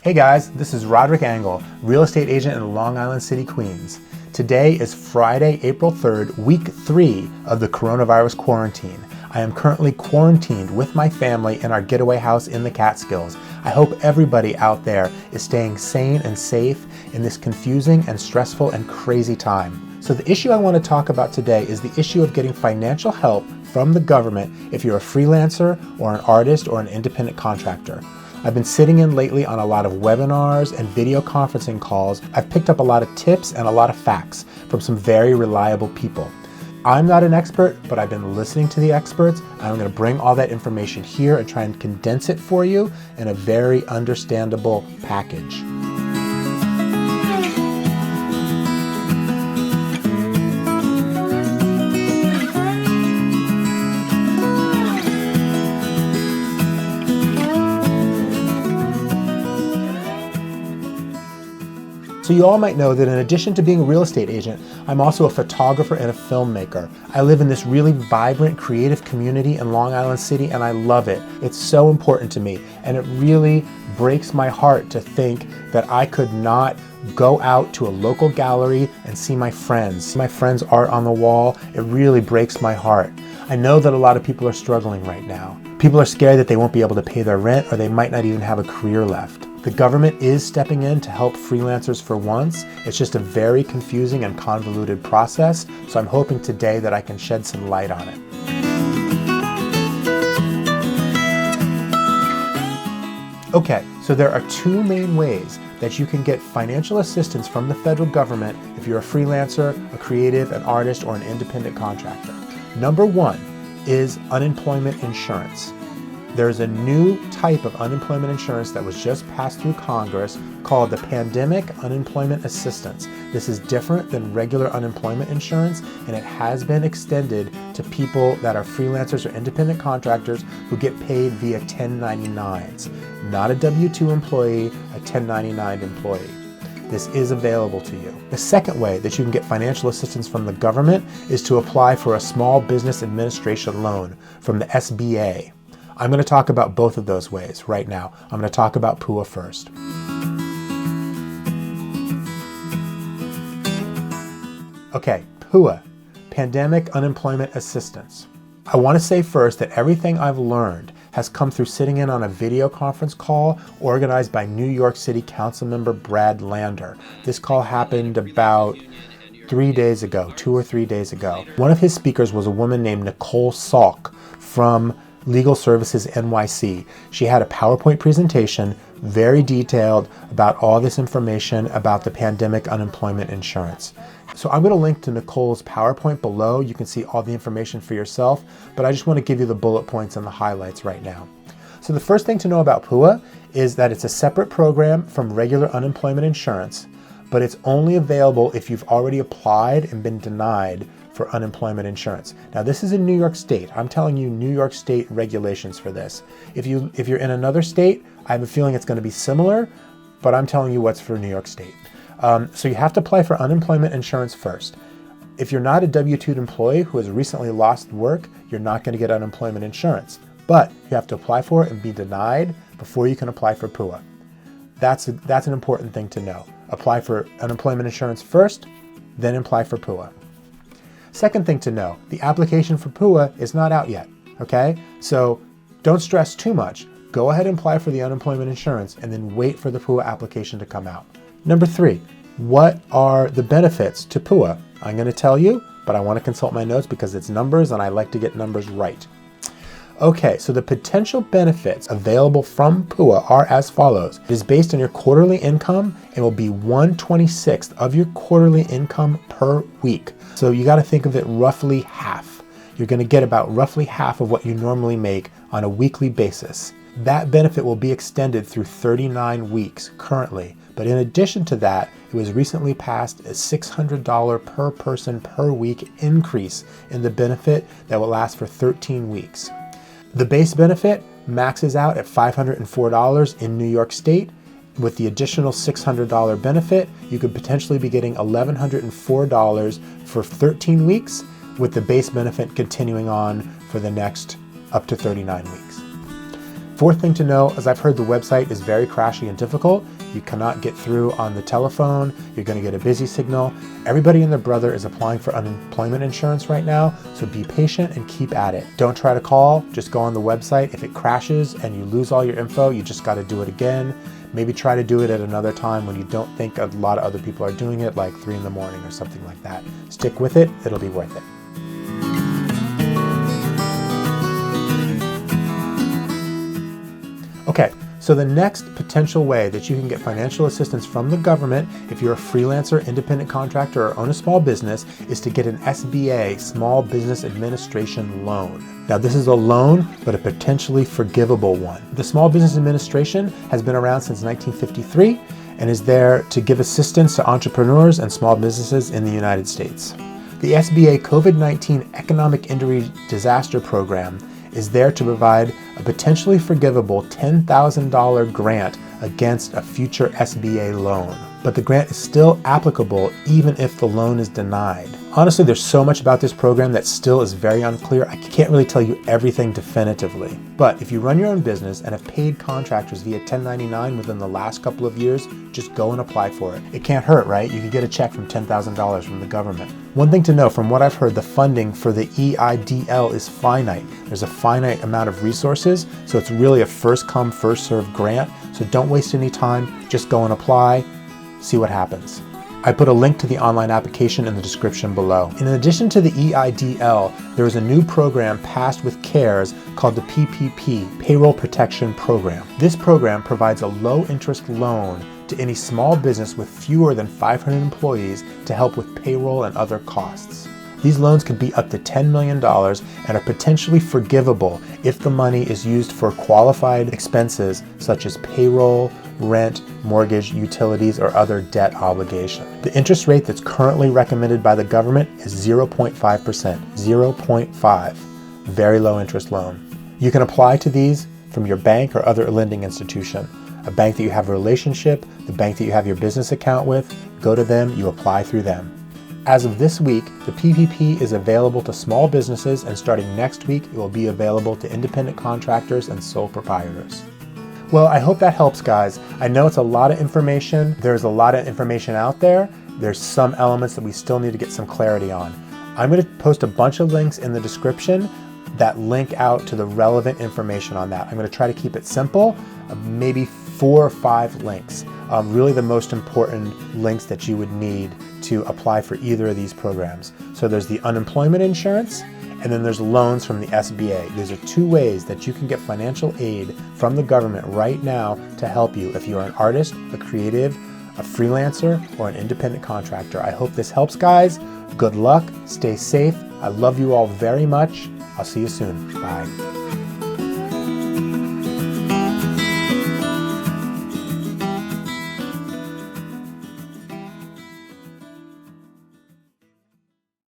Hey guys, this is Roderick Angle, real estate agent in Long Island City, Queens. Today is Friday, April 3rd, week 3 of the coronavirus quarantine. I am currently quarantined with my family in our getaway house in the Catskills. I hope everybody out there is staying sane and safe in this confusing and stressful and crazy time. So the issue I want to talk about today is the issue of getting financial help from the government if you're a freelancer or an artist or an independent contractor. I've been sitting in lately on a lot of webinars and video conferencing calls. I've picked up a lot of tips and a lot of facts from some very reliable people. I'm not an expert, but I've been listening to the experts, and I'm going to bring all that information here and try and condense it for you in a very understandable package. So you all might know that in addition to being a real estate agent, I'm also a photographer and a filmmaker. I live in this really vibrant, creative community in Long Island City, and I love it. It's so important to me, and it really breaks my heart to think that I could not go out to a local gallery and see my friends' art on the wall. It really breaks my heart. I know that a lot of people are struggling right now. People are scared that they won't be able to pay their rent, or they might not even have a career left. The government is stepping in to help freelancers for once. It's just a very confusing and convoluted process, so I'm hoping today that I can shed some light on it. Okay, so there are two main ways that you can get financial assistance from the federal government if you're a freelancer, a creative, an artist, or an independent contractor. Number one is unemployment insurance. There's a new type of unemployment insurance that was just passed through Congress called the Pandemic Unemployment Assistance. This is different than regular unemployment insurance, and it has been extended to people that are freelancers or independent contractors who get paid via 1099s. Not a W-2 employee, a 1099 employee. This is available to you. The second way that you can get financial assistance from the government is to apply for a Small Business Administration loan from the SBA. I'm going to talk about both of those ways right now. I'm going to talk about PUA first. Okay, PUA, Pandemic Unemployment Assistance. I want to say first that everything I've learned has come through sitting in on a video conference call organized by New York City Councilmember Brad Lander. This call happened about 2 or 3 days ago. One of his speakers was a woman named Nicole Salk from Legal Services NYC. She had a PowerPoint presentation, very detailed, about all this information about the pandemic unemployment insurance. So I'm going to link to Nicole's PowerPoint below. You can see all the information for yourself, but I just want to give you the bullet points and the highlights right now. So the first thing to know about PUA is that it's a separate program from regular unemployment insurance, but it's only available if you've already applied and been denied for unemployment insurance. Now this is in New York State. I'm telling you New York State regulations for this. If you're in another state, I have a feeling it's going to be similar, but I'm telling you what's for New York State. So you have to apply for unemployment insurance first. If you're not a W-2 employee who has recently lost work, you're not going to get unemployment insurance. But you have to apply for it and be denied before you can apply for PUA. That's an important thing to know. Apply for unemployment insurance first, then apply for PUA. Second thing to know, the application for PUA is not out yet, okay? So don't stress too much. Go ahead and apply for the unemployment insurance and then wait for the PUA application to come out. Number 3, what are the benefits to PUA? I'm going to tell you, but I want to consult my notes because it's numbers and I like to get numbers right. Okay, so the potential benefits available from PUA are as follows. It is based on your quarterly income and will be 1/26 of your quarterly income per week. So you got to think of it roughly half. You're going to get about roughly half of what you normally make on a weekly basis. That benefit will be extended through 39 weeks currently. But in addition to that, it was recently passed a $600 per person per week increase in the benefit that will last for 13 weeks. The base benefit maxes out at $504 in New York State. With the additional $600 benefit, you could potentially be getting $1,104 for 13 weeks, with the base benefit continuing on for the next up to 39 weeks. Fourth thing to know is I've heard the website is very crashy and difficult. You cannot get through on the telephone. You're going to get a busy signal. Everybody and their brother is applying for unemployment insurance right now, so be patient and keep at it. Don't try to call, just go on the website. If it crashes and you lose all your info, you just got to do it again. Maybe try to do it at another time when you don't think a lot of other people are doing it, like 3 in the morning or something like that. Stick with it, it'll be worth it. Okay, so the next potential way that you can get financial assistance from the government if you're a freelancer, independent contractor, or own a small business is to get an SBA, Small Business Administration loan. Now this is a loan, but a potentially forgivable one. The Small Business Administration has been around since 1953 and is there to give assistance to entrepreneurs and small businesses in the United States. The SBA COVID-19 Economic Injury Disaster Program is there to provide a potentially forgivable $10,000 grant against a future SBA loan. But the grant is still applicable even if the loan is denied. Honestly, there's so much about this program that still is very unclear. I can't really tell you everything definitively. But if you run your own business and have paid contractors via 1099 within the last couple of years, just go and apply for it. It can't hurt, right? You could get a check from $10,000 from the government. One thing to know, from what I've heard, the funding for the EIDL is finite. There's a finite amount of resources, so it's really a first come, first served grant. So don't waste any time, just go and apply, see what happens. I put a link to the online application in the description below. In addition to the EIDL, there is a new program passed with CARES called the PPP, Payroll Protection Program. This program provides a low-interest loan to any small business with fewer than 500 employees to help with payroll and other costs. These loans can be up to $10 million and are potentially forgivable if the money is used for qualified expenses such as payroll, rent, mortgage, utilities, or other debt obligation. The interest rate that's currently recommended by the government is 0.5%, 0.5, very low interest loan. You can apply to these from your bank or other lending institution. A bank that you have a relationship, the bank that you have your business account with, go to them, you apply through them. As of this week, the PPP is available to small businesses, and starting next week, it will be available to independent contractors and sole proprietors. Well, I hope that helps, guys. I know it's a lot of information. There's a lot of information out there. There's some elements that we still need to get some clarity on. I'm going to post a bunch of links in the description that link out to the relevant information on that. I'm going to try to keep it simple, maybe 4 or 5 links. Really the most important links that you would need to apply for either of these programs. So there's the unemployment insurance, and then there's loans from the SBA. These are 2 ways that you can get financial aid from the government right now to help you if you're an artist, a creative, a freelancer, or an independent contractor. I hope this helps, guys. Good luck, stay safe. I love you all very much. I'll see you soon. Bye.